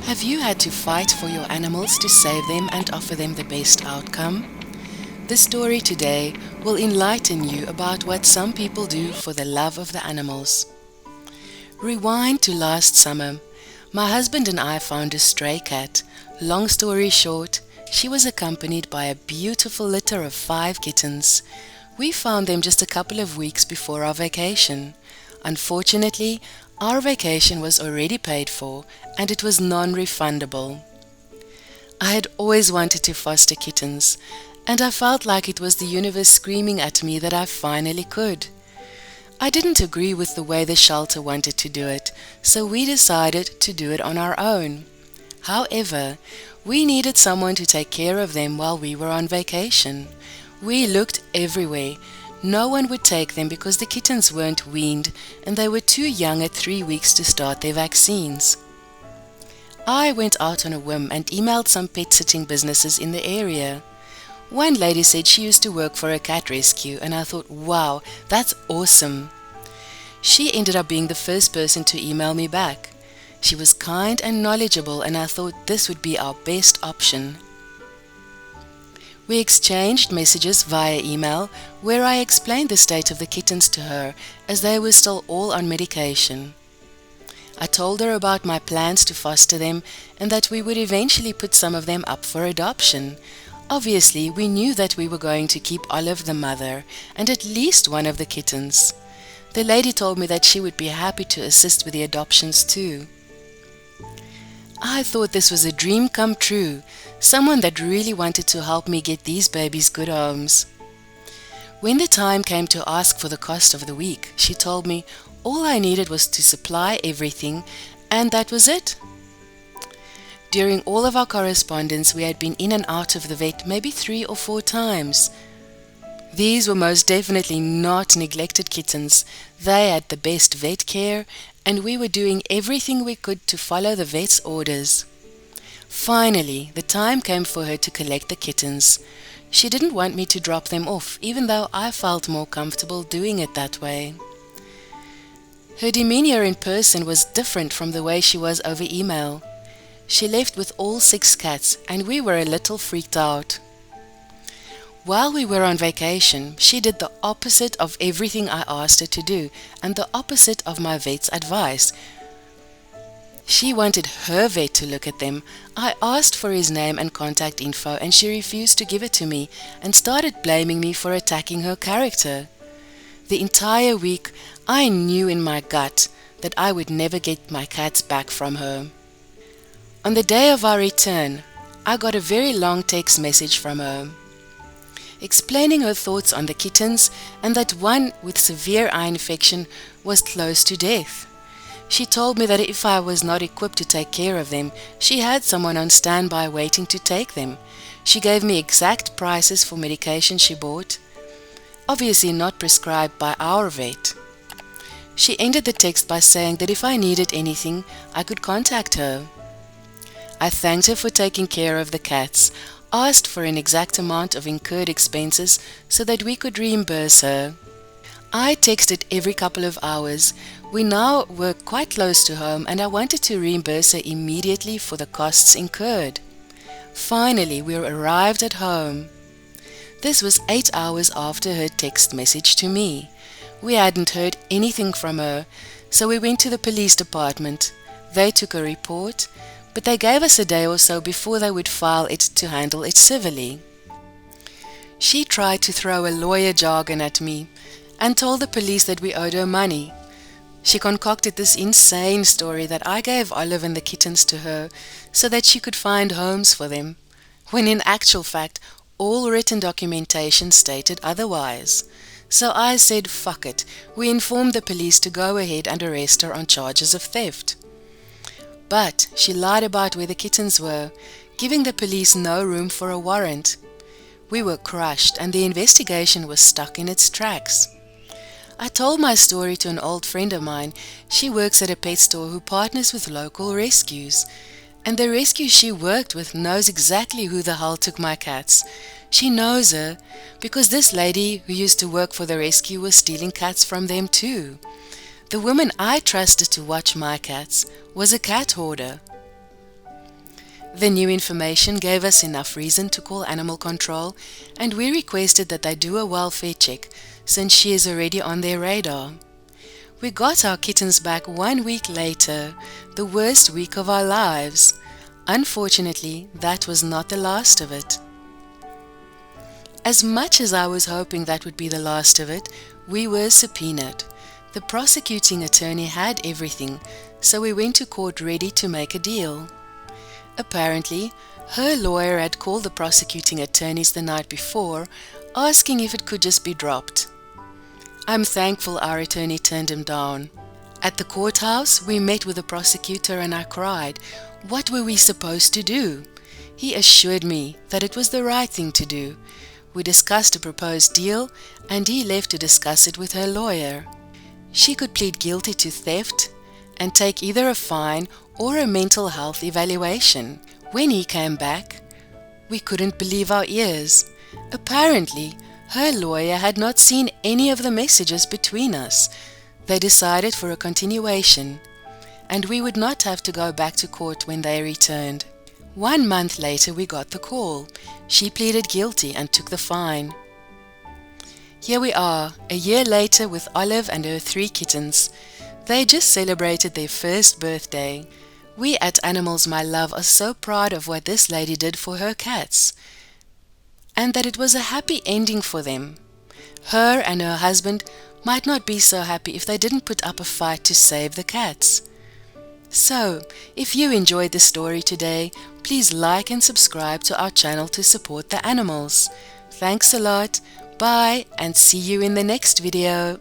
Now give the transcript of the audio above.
Have you had to fight for your animals to save them and offer them the best outcome? The story today will enlighten you about what some people do for the love of the animals. Rewind to last summer. My husband and I found a stray cat. Long story short, she was accompanied by a beautiful litter of 5 kittens. We found them just a couple of weeks before our vacation. Unfortunately, our vacation was already paid for and it was non-refundable. I had always wanted to foster kittens, and I felt like it was the universe screaming at me that I finally could. I didn't agree with the way the shelter wanted to do it, so we decided to do it on our own. However, we needed someone to take care of them while we were on vacation. We looked everywhere. No one would take them because the kittens weren't weaned and they were too young at 3 weeks to start their vaccines. I went out on a whim and emailed some pet sitting businesses in the area. One lady said she used to work for a cat rescue, and I thought, wow, that's awesome. She ended up being the first person to email me back. She was kind and knowledgeable, and I thought this would be our best option. We exchanged messages via email where I explained the state of the kittens to her as they were still all on medication. I told her about my plans to foster them and that we would eventually put some of them up for adoption. Obviously, we knew that we were going to keep Olive the mother and at least one of the kittens. The lady told me that she would be happy to assist with the adoptions too. I thought this was a dream come true, someone that really wanted to help me get these babies good homes. When the time came to ask for the cost of the week, she told me all I needed was to supply everything, and that was it. During all of our correspondence, we had been in and out of the vet maybe 3 or 4 times. These were most definitely not neglected kittens. They had the best vet care, and we were doing everything we could to follow the vet's orders. Finally, the time came for her to collect the kittens. She didn't want me to drop them off, even though I felt more comfortable doing it that way. Her demeanor in person was different from the way she was over email. She left with all 6 cats, and we were a little freaked out. While we were on vacation, she did the opposite of everything I asked her to do, and the opposite of my vet's advice. She wanted her vet to look at them. I asked for his name and contact info, and she refused to give it to me and started blaming me for attacking her character. The entire week, I knew in my gut that I would never get my cats back from her. On the day of our return, I got a very long text message from her, explaining her thoughts on the kittens and that one with severe eye infection was close to death. She told me that if I was not equipped to take care of them, she had someone on standby waiting to take them. She gave me exact prices for medication she bought, obviously not prescribed by our vet. She ended the text by saying that if I needed anything, I could contact her. I thanked her for taking care of the cats, asked for an exact amount of incurred expenses so that we could reimburse her. I texted every couple of hours. We now were quite close to home and I wanted to reimburse her immediately for the costs incurred. Finally, we arrived at home. This was 8 hours after her text message to me. We hadn't heard anything from her, so we went to the police department. They took a report, but they gave us a day or so before they would file it to handle it civilly. She tried to throw a lawyer jargon at me and told the police that we owed her money. She concocted this insane story that I gave Olive and the kittens to her so that she could find homes for them, when in actual fact, all written documentation stated otherwise. So I said, fuck it. We informed the police to go ahead and arrest her on charges of theft. But she lied about where the kittens were, giving the police no room for a warrant. We were crushed and the investigation was stuck in its tracks. I told my story to an old friend of mine. She works at a pet store who partners with local rescues. And the rescue she worked with knows exactly who the hell took my cats. She knows her because this lady who used to work for the rescue was stealing cats from them too. The woman I trusted to watch my cats was a cat hoarder. The new information gave us enough reason to call animal control, and we requested that they do a welfare check since she is already on their radar. We got our kittens back 1 week later, the worst week of our lives. Unfortunately, that was not the last of it. As much as I was hoping that would be the last of it, we were subpoenaed. The prosecuting attorney had everything, so we went to court ready to make a deal. Apparently, her lawyer had called the prosecuting attorneys the night before, asking if it could just be dropped. I'm thankful our attorney turned him down. At the courthouse, we met with the prosecutor and I cried. What were we supposed to do? He assured me that it was the right thing to do. We discussed a proposed deal and he left to discuss it with her lawyer. She could plead guilty to theft and take either a fine or a mental health evaluation. When he came back, we couldn't believe our ears. Apparently, her lawyer had not seen any of the messages between us. They decided for a continuation, and we would not have to go back to court when they returned. 1 month later we got the call. She pleaded guilty and took the fine. Here we are, a year later with Olive and her 3 kittens. They just celebrated their first birthday. We at Animals My Love are so proud of what this lady did for her cats, and that it was a happy ending for them. Her and her husband might not be so happy if they didn't put up a fight to save the cats. So, if you enjoyed the story today, please like and subscribe to our channel to support the animals. Thanks a lot, bye, and see you in the next video.